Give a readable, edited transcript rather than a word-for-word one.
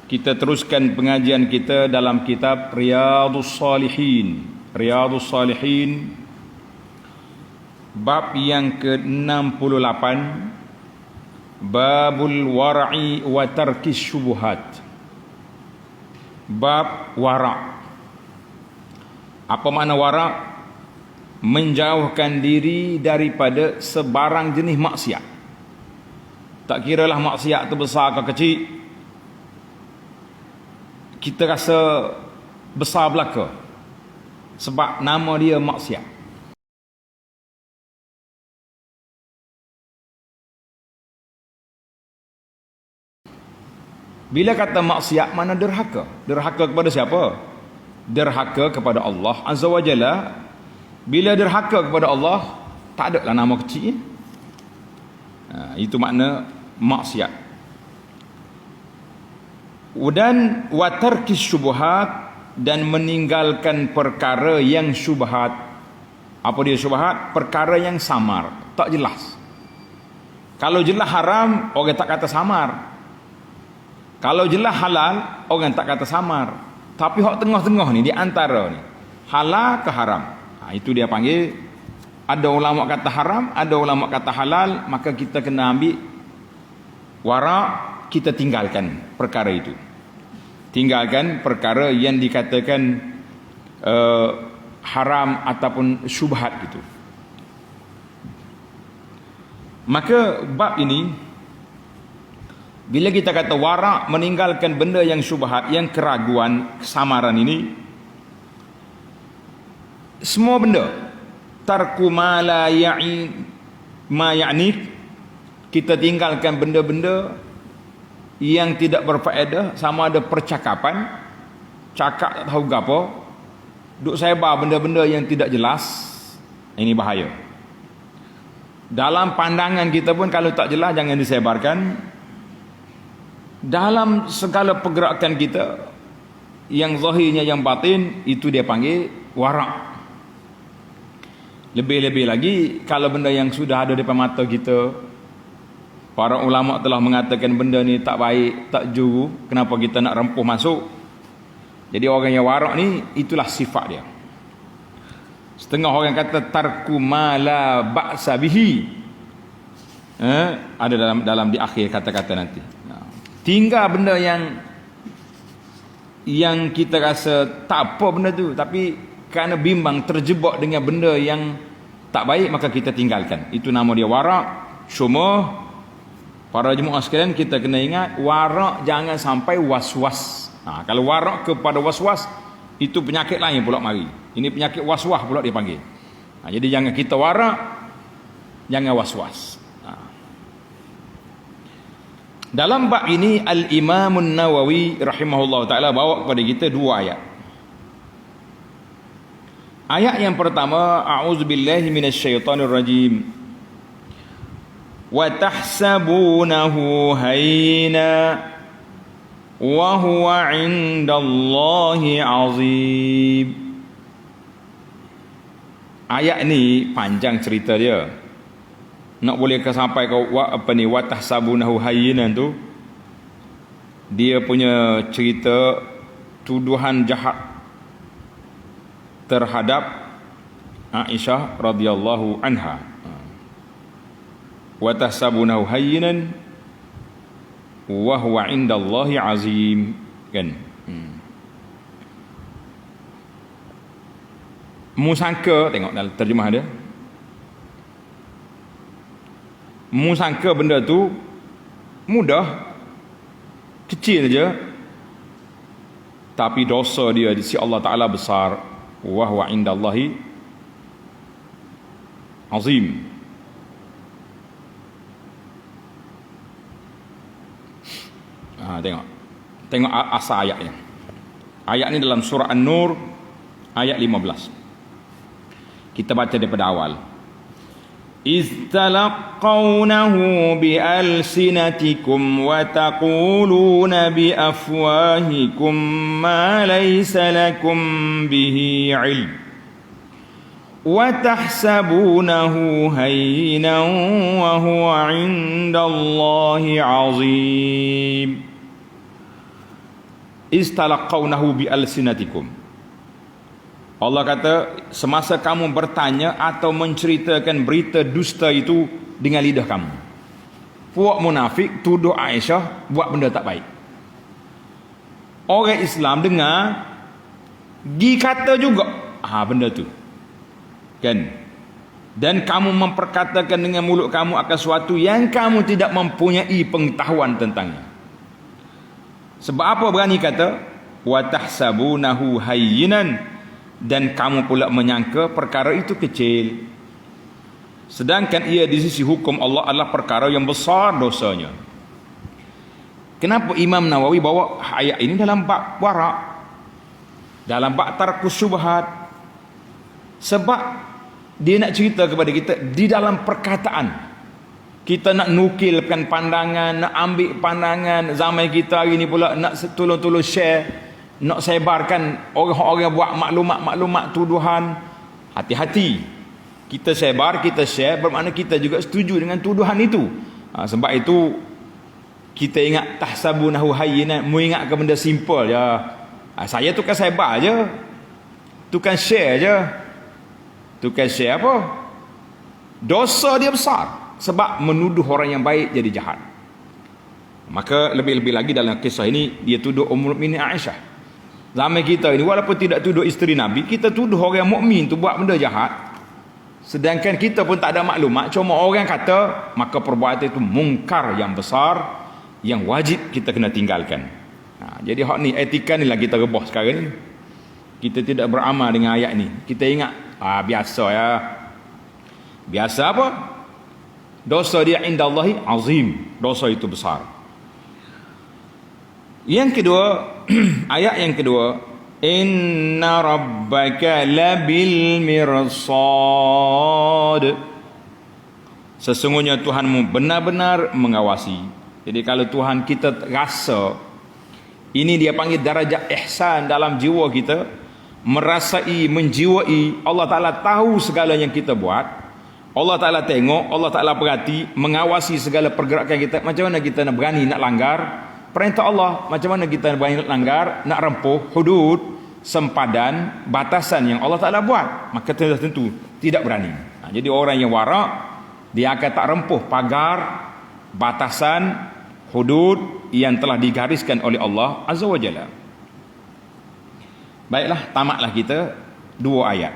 Kita teruskan pengajian kita dalam kitab Riyadhus Shalihin. Riyadhus Shalihin bab yang ke-68, Babul Wara'i wa Tarkis Syubuhat. Bab wara'. Apa makna wara'? Menjauhkan diri daripada sebarang jenis maksiat. Tak kiralah maksiat tu besar atau kecil, kita rasa besar belaka sebab nama dia maksiat. Bila kata maksiat, mana derhaka? Derhaka kepada siapa? Derhaka kepada Allah Azza wa Jalla. Bila derhaka kepada Allah, tak ada lah nama kecil. Itu makna maksiat. Dan watarkis syubhat, dan meninggalkan perkara yang syubhat. Apa dia syubhat? Perkara yang samar, tak jelas. Kalau jelas haram, orang tak kata samar. Kalau jelas halal, orang tak kata samar. Tapi hak tengah-tengah ni, di antara ni, halal ke haram, itu dia panggil. Ada ulama kata haram, ada ulama kata halal. Maka kita kena ambil wara', kita tinggalkan perkara itu. Tinggalkan perkara yang dikatakan haram ataupun syubhat gitu. Maka bab ini, bila kita kata wara', meninggalkan benda yang syubhat, yang keraguan, kesamaran ini, semua benda, tarku ma la ya'nik, kita tinggalkan benda-benda yang tidak berfaedah. Sama ada percakapan, cakap tak tahu gapo, duk sebar benda-benda yang tidak jelas, ini bahaya. Dalam pandangan kita pun kalau tak jelas, jangan disebarkan. Dalam segala pergerakan kita, yang zahirnya, yang batin, itu dia panggil wara'. Lebih-lebih lagi kalau benda yang sudah ada depan mata kita, para ulama telah mengatakan benda ni tak baik, tak juru, kenapa kita nak rempuh masuk? Jadi orang yang wara' ni, itulah sifat dia. Setengah orang kata tarku ma la ba'sa bihi, ada dalam di akhir kata-kata nanti. Tinggal benda yang kita rasa tak apa benda tu, tapi kerana bimbang, terjebak dengan benda yang tak baik, maka kita tinggalkan. Itu nama dia wara'. Cuma para jemaah sekalian, kita kena ingat, wara' jangan sampai was-was. Kalau wara' kepada was-was, itu penyakit lain pula mari. Ini penyakit was-was pula dia panggil. Jadi jangan kita wara', jangan was-was. Dalam bab ini, Al-Imam An-Nawawi rahimahullah ta'ala bawa kepada kita dua ayat. Ayat yang pertama, a'udzubillahi minasyaitonir rajim. Wa tahsabunahu hayna wa huwa 'indallahi 'azim. Ayat ni panjang cerita dia. Nak boleh ke sampai ke wa tahsabunahu hayyinan tu, dia punya cerita tuduhan jahat terhadap Aisyah radhiyallahu anha. Wa tahsabunahu hayyinan wa huwa 'indallahi 'azim, kan? Musangka, tengok dalam terjemah dia, musangka benda tu mudah, kecil saja, tapi dosa dia di sisi Allah Ta'ala besar. Wa huwa 'indallahi 'azim. Tengok asal ayatnya. Ayat ni dalam surah An-Nur ayat 15. Kita baca daripada awal. إذ تلقونه بألسنتكم وتقولون بأفواهكم ما ليس لكم به علم وتحسبونه هينا وهو عند الله عظيم istalaqawnahu bi alsinatikum. Allah kata semasa kamu bertanya atau menceritakan berita dusta itu dengan lidah kamu. Puak munafik tuduh Aisyah buat benda tak baik. Orang Islam dengar, gi kata juga benda tu. Kan? Dan kamu memperkatakan dengan mulut kamu akan sesuatu yang kamu tidak mempunyai pengetahuan tentangnya. Sebab apa berani kata wa tahsabunahu hayyinan, dan kamu pula menyangka perkara itu kecil, sedangkan ia di sisi hukum Allah adalah perkara yang besar dosanya. Kenapa Imam Nawawi bawa ayat ini dalam bab warak, dalam bab tarkus syubhat? Sebab dia nak cerita kepada kita di dalam perkataan kita nak nukilkan pandangan, nak ambil pandangan zaman kita hari ni pula, nak tolong-tolong share, nak sebarkan orang-orang buat maklumat-maklumat tuduhan. Hati-hati, kita sebar, kita share, bermakna kita juga setuju dengan tuduhan itu. Sebab itu kita ingat tahsabunahu hayyinan, mu ingat ke benda simple je. Saya tukang sebar je, tukang share je. Tukang share apa? Dosa dia besar sebab menuduh orang yang baik jadi jahat. Maka lebih-lebih lagi dalam kisah ini dia tuduh Ummul Mukminin Aisyah. Zaman kita ini walaupun tidak tuduh isteri Nabi, kita tuduh orang mukmin tu buat benda jahat. Sedangkan kita pun tak ada maklumat, cuma orang kata, maka perbuatan itu mungkar yang besar yang wajib kita kena tinggalkan. Jadi hak ni, etika ni lah kita rebah sekarang ni. Kita tidak beramal dengan ayat ni. Kita ingat biasa ya. Biasa apa? Dosa dia indallahi azim. Dosa itu besar. Yang kedua, ayat yang kedua, inna rabbaka labil mirsad. Sesungguhnya Tuhanmu benar-benar mengawasi. Jadi kalau Tuhan kita rasa, ini dia panggil darajat ihsan dalam jiwa kita, merasai, menjiwai Allah Ta'ala tahu segala yang kita buat, Allah Ta'ala tengok, Allah Ta'ala perhati, mengawasi segala pergerakan kita. Macam mana kita nak berani nak langgar perintah Allah, macam mana kita nak berani nak langgar, nak rempuh hudud, sempadan, batasan yang Allah Ta'ala buat, maka tentu tidak berani. Jadi orang yang warak, dia akan tak rempuh pagar, batasan, hudud yang telah digariskan oleh Allah Azza wa Jalla. Baiklah, tamatlah kita 2 ayat.